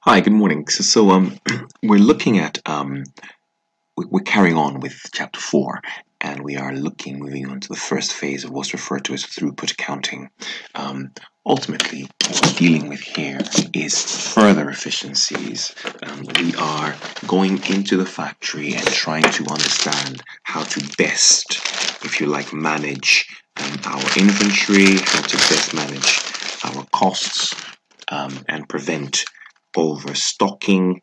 Hi, good morning. We're looking at we're carrying on with chapter 4, and we are moving on to the first phase of what's referred to as throughput accounting. Ultimately, what we're dealing with here is further efficiencies. We are going into the factory and trying to understand how to best, if you like, manage our inventory, how to best manage our costs, and prevent overstocking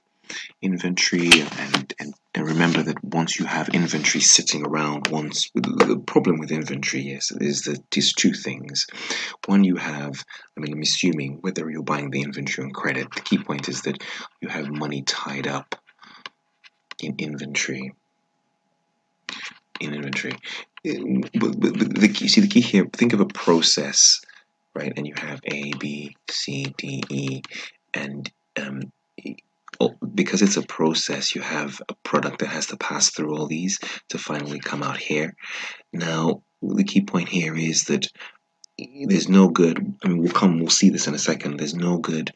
inventory, and remember that once you have inventory sitting around, the problem with inventory is that these two things. One, I'm assuming whether you're buying the inventory on credit, the key point is that you have money tied up in inventory. But the key here, think of a process, right? And you have A, B, C, D, E, and because it's a process, you have a product that has to pass through all these to finally come out here. Now, the key point here is that there's no good. We'll see this in a second. There's no good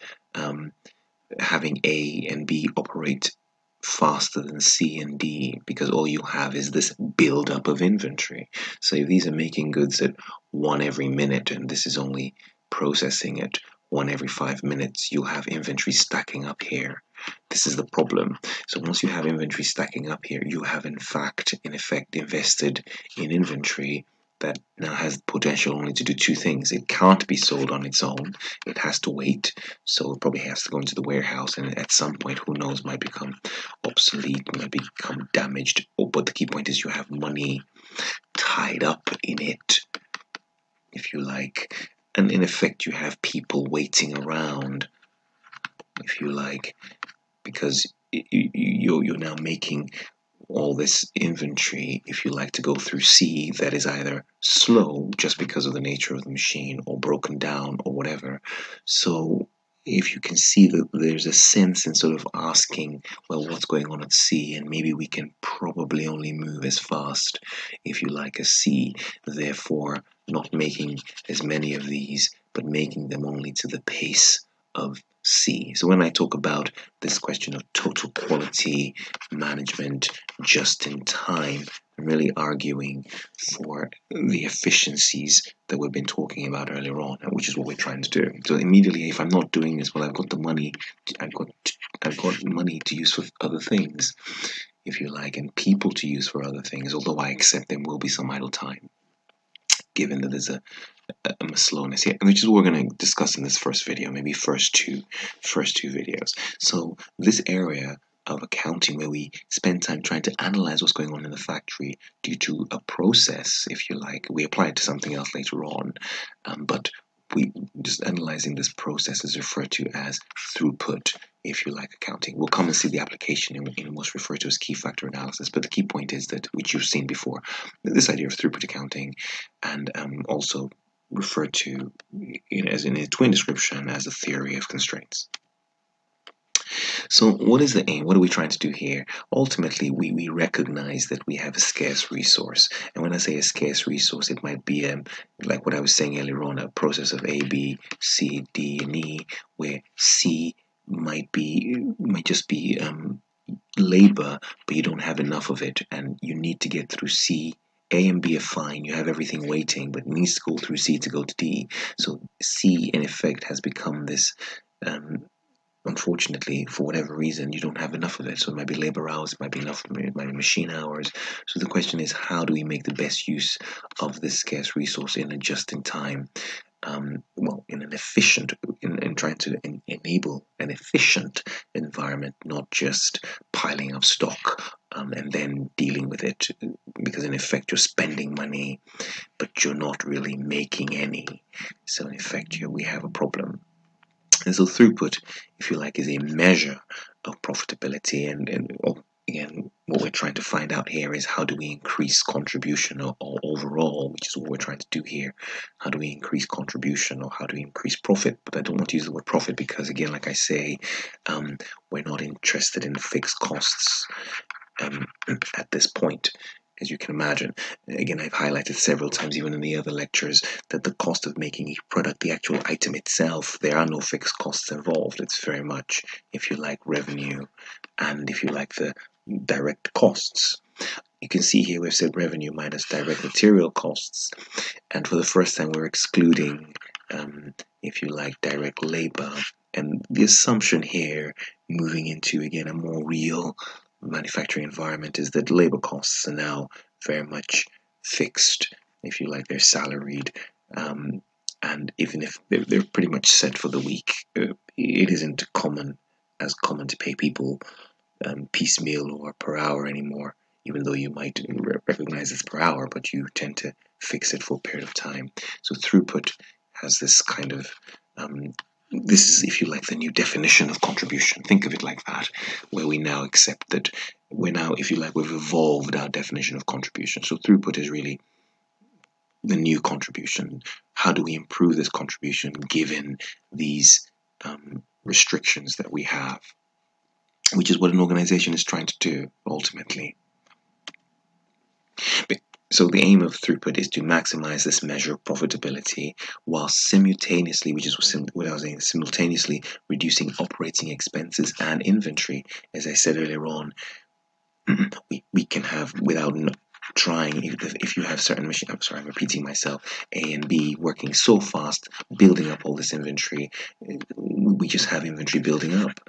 having A and B operate faster than C and D, because all you have is this build-up of inventory. So if these are making goods at 1 every minute, and this is only processing at 1 every 5 minutes, you'll have inventory stacking up here. This is the problem. So once you have inventory stacking up here, you have in effect invested in inventory that now has potential only to do two things. It can't be sold on its own. It has to wait. So it probably has to go into the warehouse, and at some point, who knows, might become obsolete, might become damaged. But the key point is you have money tied up in it, if you like. And in effect, you have people waiting around, if you like, because you're now making all this inventory, if you like, to go through C that is either slow just because of the nature of the machine, or broken down, or whatever. So if you can see that there's a sense in sort of asking, well, what's going on at C, and maybe we can probably only move as fast, if you like, as C, therefore not making as many of these, but making them only to the pace of C. So when I talk about this question of total quality management just in time, I'm really arguing for the efficiencies that we've been talking about earlier on, which is what we're trying to do. So immediately, if I'm not doing this, well, I've got the money, I've got money to use for other things, if you like, and people to use for other things, although I accept there will be some idle time, given that there's a slowness here, which is what we're going to discuss in this first video, maybe first two videos. So this area of accounting, where we spend time trying to analyze what's going on in the factory due to a process, if you like, we apply it to something else later on, but we just analyzing this process is referred to as throughput, if you like, accounting. We'll come and see the application in what's referred to as key factor analysis, but the key point is that, which you've seen before, this idea of throughput accounting, and also referred to as in a twin description as a theory of constraints. So what is the aim? What are we trying to do here? Ultimately, we recognize that we have a scarce resource. And when I say a scarce resource, it might be like what I was saying earlier on, a process of A, B, C, D, and E, where C might just be labor, but you don't have enough of it, and you need to get through C. A and B are fine, you have everything waiting, but it needs to go through C to go to D. So C, in effect, has become this, unfortunately, for whatever reason, you don't have enough of it. So it might be labor hours, it might be machine hours. So the question is, how do we make the best use of this scarce resource in a just-in-time, in an efficient, in trying to enable an efficient environment, not just piling up stock and then dealing with it, because in effect you're spending money, but you're not really making any. So in effect here we have a problem. And so throughput, if you like, is a measure of profitability, and again, what we're trying to find out here is how do we increase contribution or overall, which is what we're trying to do here. How do we increase contribution, or how do we increase profit? But I don't want to use the word profit because, again, like I say, we're not interested in fixed costs at this point. as you can imagine. Again, I've highlighted several times, even in the other lectures, that the cost of making a product, the actual item itself, there are no fixed costs involved. It's very much, if you like, revenue, and if you like, the direct costs. You can see here we've said revenue minus direct material costs, and for the first time we're excluding, if you like, direct labor. And the assumption here, moving into, again, a more real manufacturing environment, is that labor costs are now very much fixed, if you like, they're salaried, and even if they're pretty much set for the week, it isn't as common to pay people piecemeal or per hour anymore, even though you might recognize it's per hour, but you tend to fix it for a period of time. So throughput has this kind of this is, if you like, the new definition of contribution. Think of it like that, where we now accept that we're now, if you like, we've evolved our definition of contribution. So throughput is really the new contribution. How do we improve this contribution given these restrictions that we have? Which is what an organization is trying to do ultimately. So the aim of throughput is to maximize this measure of profitability while simultaneously, which is what I was saying, simultaneously reducing operating expenses and inventory. As I said earlier on, we can have, without trying, if you have certain machines, I'm sorry, I'm repeating myself, A and B working so fast, building up all this inventory, we just have inventory building up.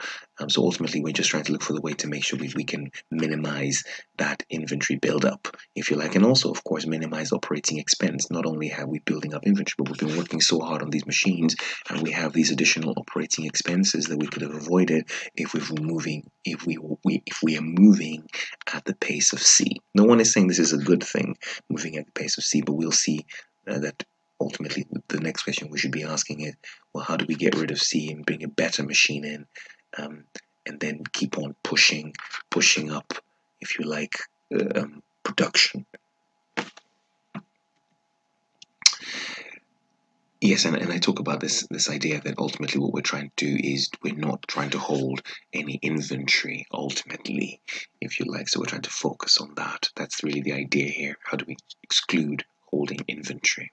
So ultimately, we're just trying to look for the way to make sure we can minimize that inventory buildup, if you like, and also, of course, minimize operating expense. Not only have we building up inventory, but we've been working so hard on these machines, and we have these additional operating expenses that we could have avoided if we are moving at the pace of C. No one is saying this is a good thing, moving at the pace of C, but we'll see that ultimately the next question we should be asking is, well, how do we get rid of C and bring a better machine in, and then keep on pushing up, if you like, production. Yes, and I talk about this idea that ultimately what we're trying to do is we're not trying to hold any inventory ultimately, if you like. So we're trying to focus on that. That's really the idea here. How do we exclude holding inventory?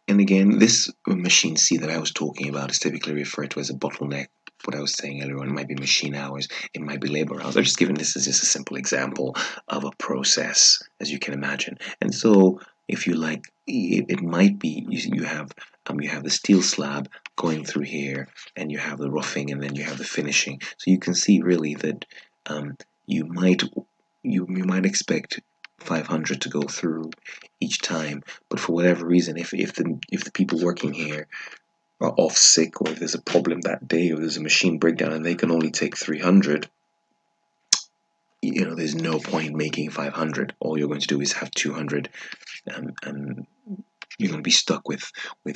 And again, this machine C that I was talking about is typically referred to as a bottleneck. What I was saying earlier on, it might be machine hours, it might be labor hours. I've just given this as just a simple example of a process, as you can imagine. And so, if you like, it might be you have the steel slab going through here, and you have the roughing, and then you have the finishing. So you can see really that you might expect 500 to go through each time, but for whatever reason, if the people working here are off sick, or if there's a problem that day, or there's a machine breakdown and they can only take 300, there's no point making 500. All you're going to do is have 200, and you're going to be stuck with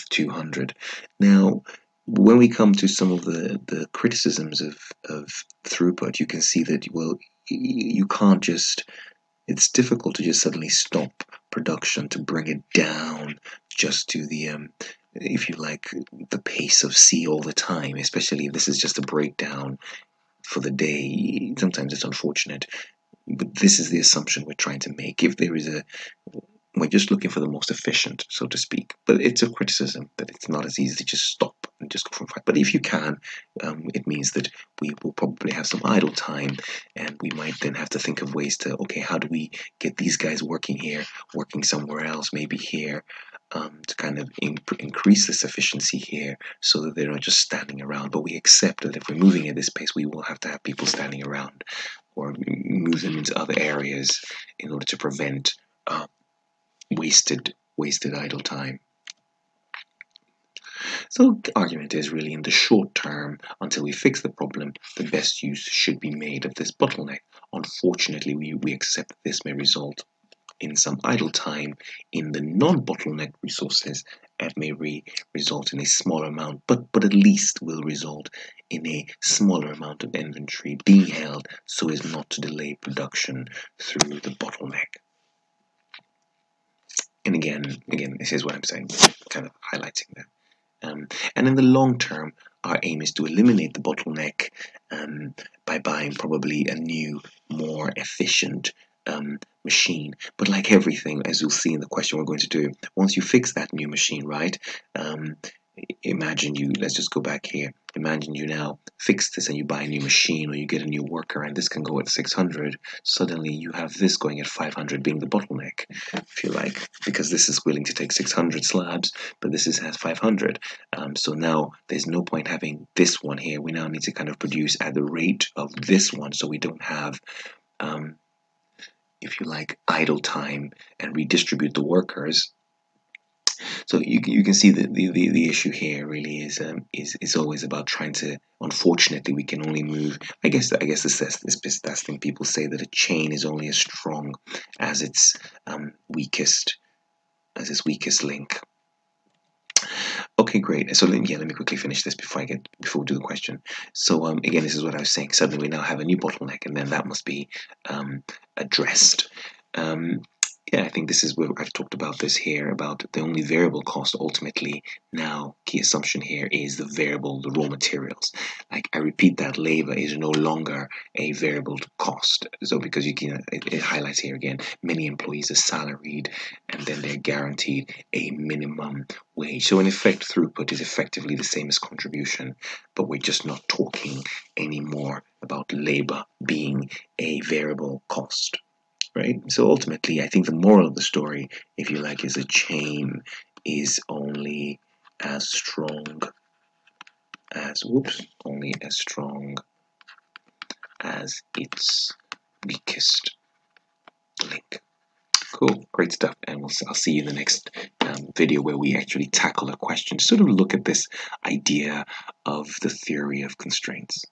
200. Now, when we come to some of the criticisms of throughput, you can see that, well, you can't just, it's difficult to just suddenly stop production to bring it down just to the if you like, the pace of C all the time, especially if this is just a breakdown for the day. Sometimes it's unfortunate, but this is the assumption we're trying to make. If there is we're just looking for the most efficient, so to speak. But it's a criticism that it's not as easy to just stop and just go from 5. But if you can, it means that we will probably have some idle time, and we might then have to think of ways to, okay, how do we get these guys working here, working somewhere else, maybe here, to kind of increase this efficiency here, so that they're not just standing around. But we accept that if we're moving at this pace, we will have to have people standing around, or move them into other areas in order to prevent wasted idle time. So the argument is really, in the short term, until we fix the problem, the best use should be made of this bottleneck. Unfortunately, we accept that this may result in some idle time in the non-bottleneck resources, and may result in a smaller amount, but at least will result in a smaller amount of inventory being held so as not to delay production through the bottleneck. And again, this is what I'm saying, kind of highlighting that. And in the long term, our aim is to eliminate the bottleneck by buying probably a new, more efficient machine. But like everything, as you'll see in the question we're going to do, once you fix that new machine, right? Imagine you, let's just go back here. Imagine you now fix this and you buy a new machine or you get a new worker and this can go at 600. Suddenly you have this going at 500 being the bottleneck, if you like, because this is willing to take 600 slabs, but this is at 500. So now there's no point having this one here. We now need to kind of produce at the rate of this one so we don't have, if you like, idle time and redistribute the workers. So you can see that the issue here really is always about trying to. Unfortunately, we can only move. I guess this thing people say that a chain is only as strong as its weakest link. Okay, great. So let me quickly finish this before we do the question. So again, this is what I was saying. Suddenly we now have a new bottleneck, and then that must be addressed. Yeah, I think this is where I've talked about this here, about the only variable cost ultimately now, key assumption here is the raw materials. Like I repeat that labor is no longer a variable cost. So because it highlights here again, many employees are salaried and then they're guaranteed a minimum wage. So in effect, throughput is effectively the same as contribution, but we're just not talking anymore about labor being a variable cost. Right? So ultimately, I think the moral of the story, if you like, is a chain is only as strong as its weakest link. Cool, great stuff, and I'll see you in the next video where we actually tackle a question, sort of look at this idea of the theory of constraints.